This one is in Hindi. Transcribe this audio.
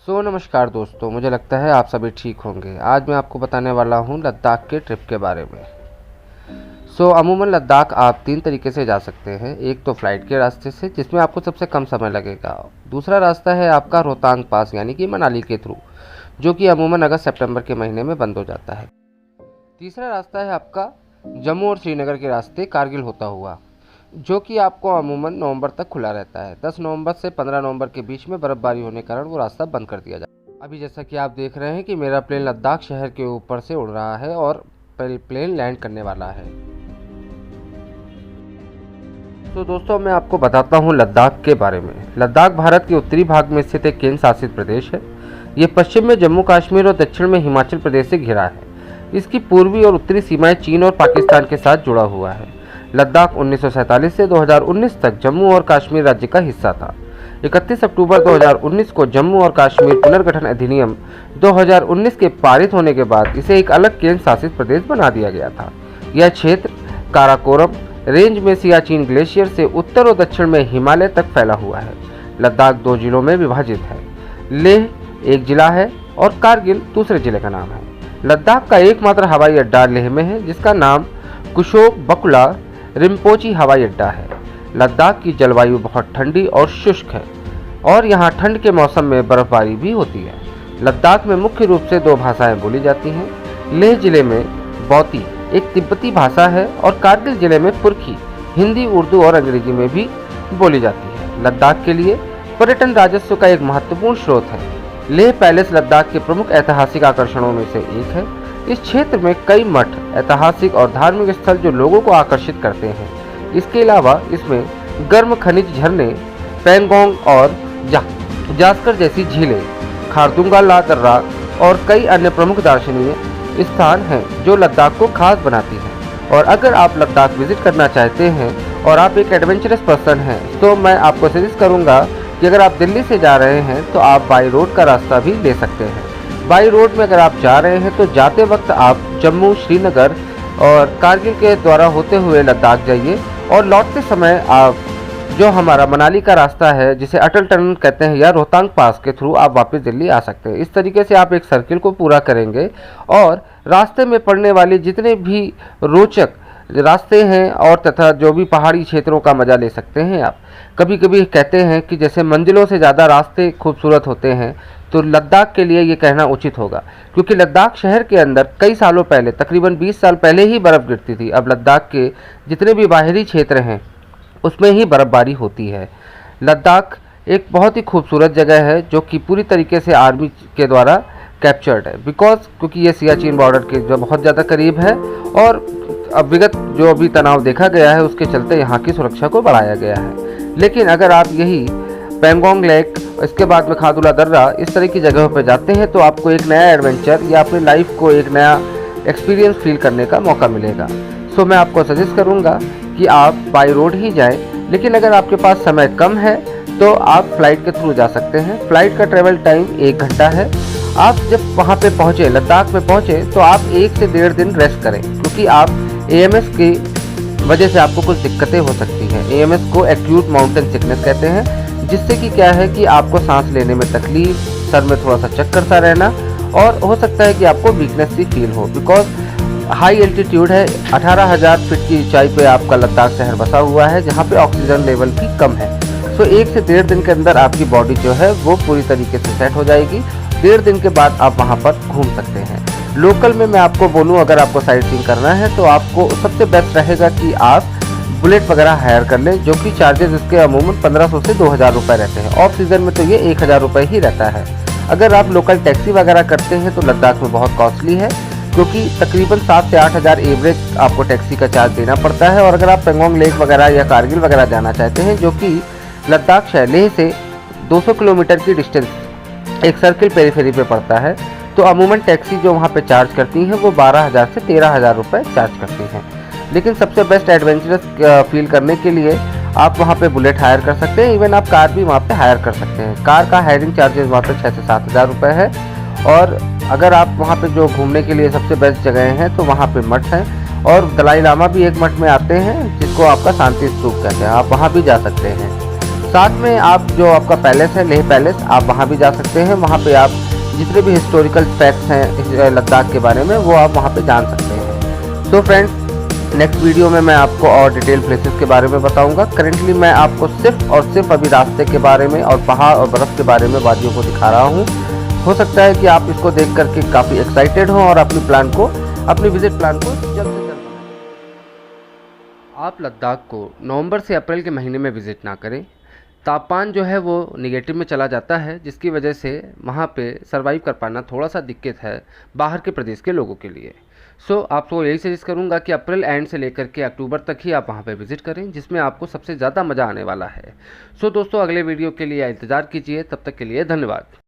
नमस्कार दोस्तों, मुझे लगता है आप सभी ठीक होंगे। आज मैं आपको बताने वाला हूँ लद्दाख के ट्रिप के बारे में। अमूमन लद्दाख आप 3 तरीके से जा सकते हैं। एक तो फ़्लाइट के रास्ते से, जिसमें आपको सबसे कम समय लगेगा। दूसरा रास्ता है आपका रोहतांग पास यानी कि मनाली के थ्रू, जो कि अमूमन अगस्त सितंबर के महीने में बंद हो जाता है। तीसरा रास्ता है आपका जम्मू और श्रीनगर के रास्ते कारगिल होता हुआ, जो कि आपको अमूमन नवंबर तक खुला रहता है। 10 नवंबर से 15 नवंबर के बीच में बर्फबारी होने के कारण वो रास्ता बंद कर दिया जाता है। अभी जैसा कि आप देख रहे हैं कि मेरा प्लेन लद्दाख शहर के ऊपर से उड़ रहा है और प्लेन लैंड करने वाला है। दोस्तों, मैं आपको बताता हूँ लद्दाख के बारे में। लद्दाख भारत के उत्तरी भाग में स्थित एक केंद्र शासित प्रदेश है। ये पश्चिम में जम्मू कश्मीर और दक्षिण में हिमाचल प्रदेश से घिरा है। इसकी पूर्वी और उत्तरी सीमाएं चीन और पाकिस्तान के साथ जुड़ा हुआ है। लद्दाख 1947 से 2019 तक जम्मू और कश्मीर राज्य का हिस्सा था। 31 अक्टूबर 2019 को जम्मू और कश्मीर पुनर्गठन अधिनियम 2019 के पारित होने के बाद इसे एक अलग केंद्र शासित प्रदेश बना दिया गया था। यह क्षेत्र काराकोरम रेंज में सियाचिन ग्लेशियर से उत्तर और दक्षिण में हिमालय तक फैला हुआ है। लद्दाख 2 जिलों में विभाजित है। लेह एक जिला है और कारगिल दूसरे जिले का नाम है। लद्दाख का एकमात्र हवाई अड्डा लेह में है, जिसका नाम कुशोक बकुला रिम्पोची हवाई अड्डा है। लद्दाख की जलवायु बहुत ठंडी और शुष्क है और यहाँ ठंड के मौसम में बर्फबारी भी होती है। लद्दाख में मुख्य रूप से 2 भाषाएं बोली जाती हैं। लेह जिले में बौती एक तिब्बती भाषा है और कारगिल जिले में पुरखी हिंदी, उर्दू और अंग्रेजी में भी बोली जाती है। लद्दाख के लिए पर्यटन राजस्व का एक महत्वपूर्ण स्रोत है। लेह पैलेस लद्दाख के प्रमुख ऐतिहासिक आकर्षणों में से एक है। इस क्षेत्र में कई मठ, ऐतिहासिक और धार्मिक स्थल जो लोगों को आकर्षित करते हैं। इसके अलावा इसमें गर्म खनिज झरने, पेंगोंग और जास्कर जैसी झीलें, खारदुंगा ला दर्रा और कई अन्य प्रमुख दार्शनिक स्थान हैं जो लद्दाख को खास बनाती हैं। और अगर आप लद्दाख विजिट करना चाहते हैं और आप एक एडवेंचरस पर्सन हैं, तो मैं आपको सजेस्ट करूँगा कि अगर आप दिल्ली से जा रहे हैं तो आप बाई रोड का रास्ता भी ले सकते हैं। बाई रोड में अगर आप जा रहे हैं तो जाते वक्त आप जम्मू, श्रीनगर और कारगिल के द्वारा होते हुए लद्दाख जाइए और लौटते समय आप जो हमारा मनाली का रास्ता है, जिसे अटल टनल कहते हैं, या रोहतांग पास के थ्रू आप वापस दिल्ली आ सकते हैं। इस तरीके से आप एक सर्किल को पूरा करेंगे और रास्ते में पड़ने वाली जितने भी रोचक रास्ते हैं और तथा जो भी पहाड़ी क्षेत्रों का मज़ा ले सकते हैं आप। कभी कभी कहते हैं कि जैसे मंजिलों से ज़्यादा रास्ते खूबसूरत होते हैं, तो लद्दाख के लिए ये कहना उचित होगा, क्योंकि लद्दाख शहर के अंदर कई सालों पहले, तकरीबन 20 साल पहले ही बर्फ़ गिरती थी। अब लद्दाख के जितने भी बाहरी क्षेत्र हैं उसमें ही बर्फ़बारी होती है। लद्दाख एक बहुत ही खूबसूरत जगह है जो कि पूरी तरीके से आर्मी के द्वारा कैप्चर्ड है, क्योंकि ये सियाचिन बॉर्डर के जो बहुत ज़्यादा करीब है और अब विगत जो अभी तनाव देखा गया है उसके चलते यहाँ की सुरक्षा को बढ़ाया गया है। लेकिन अगर आप यही पेंगोंग लेक, इसके बाद में खादुला दर्रा, इस तरह की जगहों पर जाते हैं तो आपको एक नया एडवेंचर या अपनी लाइफ को एक नया एक्सपीरियंस फील करने का मौका मिलेगा। मैं आपको सजेस्ट करूँगा कि आप बाई रोड ही जाएं, लेकिन अगर आपके पास समय कम है तो आप फ्लाइट के थ्रू जा सकते हैं। फ़्लाइट का ट्रेवल टाइम 1 घंटा है। आप जब वहाँ पे पहुँचे, लद्दाख में पहुँचे, तो आप 1 से 1.5 दिन रेस्ट करें, क्योंकि आप AMS की वजह से आपको कुछ दिक्कतें हो सकती हैं। AMS को एक्यूट माउंटेन सिकनेस कहते हैं, जिससे कि क्या है कि आपको सांस लेने में तकलीफ, सर में थोड़ा सा चक्कर सा रहना और हो सकता है कि आपको वीकनेस सी फील हो, बिकॉज हाई एल्टीट्यूड है। 18,000 फीट की ऊंचाई पे आपका लद्दाख शहर बसा हुआ है, जहाँ पे ऑक्सीजन लेवल भी कम है। 1 से 1.5 दिन के अंदर आपकी बॉडी जो है वो पूरी तरीके से सेट हो जाएगी। 1.5 दिन के बाद आप वहाँ पर घूम सकते हैं। लोकल में मैं आपको बोलूँ, अगर आपको साइट सीइंग करना है तो आपको सबसे बेस्ट रहेगा कि आप बुलेट वगैरह हायर कर लें, जो कि चार्जेस इसके अमूमन 1500 से 2000 रुपये रहते हैं। ऑफ सीज़न में तो ये 1000 रुपये ही रहता है। अगर आप लोकल टैक्सी वगैरह करते हैं तो लद्दाख में बहुत कॉस्टली है, क्योंकि तकरीबन 7 से 8 हज़ार एवरेज आपको टैक्सी का चार्ज देना पड़ता है। और अगर आप पेंगोंग लेक वगैरह या कारगिल वगैरह जाना चाहते हैं, जो कि लद्दाख शहर लेह से 200 किलोमीटर की डिस्टेंस एक सर्किल पेरीफेरी पे पड़ता है, तो अमूमन टैक्सी जो वहाँ पे चार्ज करती हैं वो 12,000 से 13,000 रुपये चार्ज करती हैं। लेकिन सबसे बेस्ट एडवेंचरस फील करने के लिए आप वहाँ पे बुलेट हायर कर सकते हैं। इवन आप कार भी वहाँ पे हायर कर सकते हैं। कार का हायरिंग चार्जेस वहाँ पे 6 से 7 हज़ार रुपये है। और अगर आप वहाँ पे जो घूमने के लिए सबसे बेस्ट जगह हैं तो वहाँ पे मठ हैं, और दलाई लामा भी एक मठ में आते हैं जिसको आपका शांति स्तूप कहते हैं, आप वहाँ भी जा सकते हैं। साथ में आप जो आपका पैलेस है लेह पैलेस, आप वहाँ भी जा सकते हैं। वहाँ पे आप जितने भी हिस्टोरिकल फैक्ट्स हैं लद्दाख के बारे में वो आप वहाँ पे जान सकते हैं। सो फ्रेंड्स, नेक्स्ट वीडियो में मैं आपको और डिटेल प्लेसेस के बारे में बताऊंगा। करेंटली मैं आपको सिर्फ और सिर्फ अभी रास्ते के बारे में और पहाड़ और बर्फ़ के बारे में वादियों को दिखा रहा हूँ। हो सकता है कि आप इसको देख करके काफ़ी एक्साइटेड हों और अपनी विजिट प्लान को जल्द से जल्द बनाएं। आप लद्दाख को नवंबर से अप्रैल के महीने में विज़िट ना करें। तापमान जो है वो निगेटिव में चला जाता है, जिसकी वजह से वहाँ पे सरवाइव कर पाना थोड़ा सा दिक्कत है बाहर के प्रदेश के लोगों के लिए। सो आपको यही सजेस्ट करूँगा कि अप्रैल एंड से लेकर के अक्टूबर तक ही आप वहाँ पे विज़िट करें, जिसमें आपको सबसे ज़्यादा मज़ा आने वाला है। सो दोस्तों, अगले वीडियो के लिए इंतज़ार कीजिए। तब तक के लिए धन्यवाद।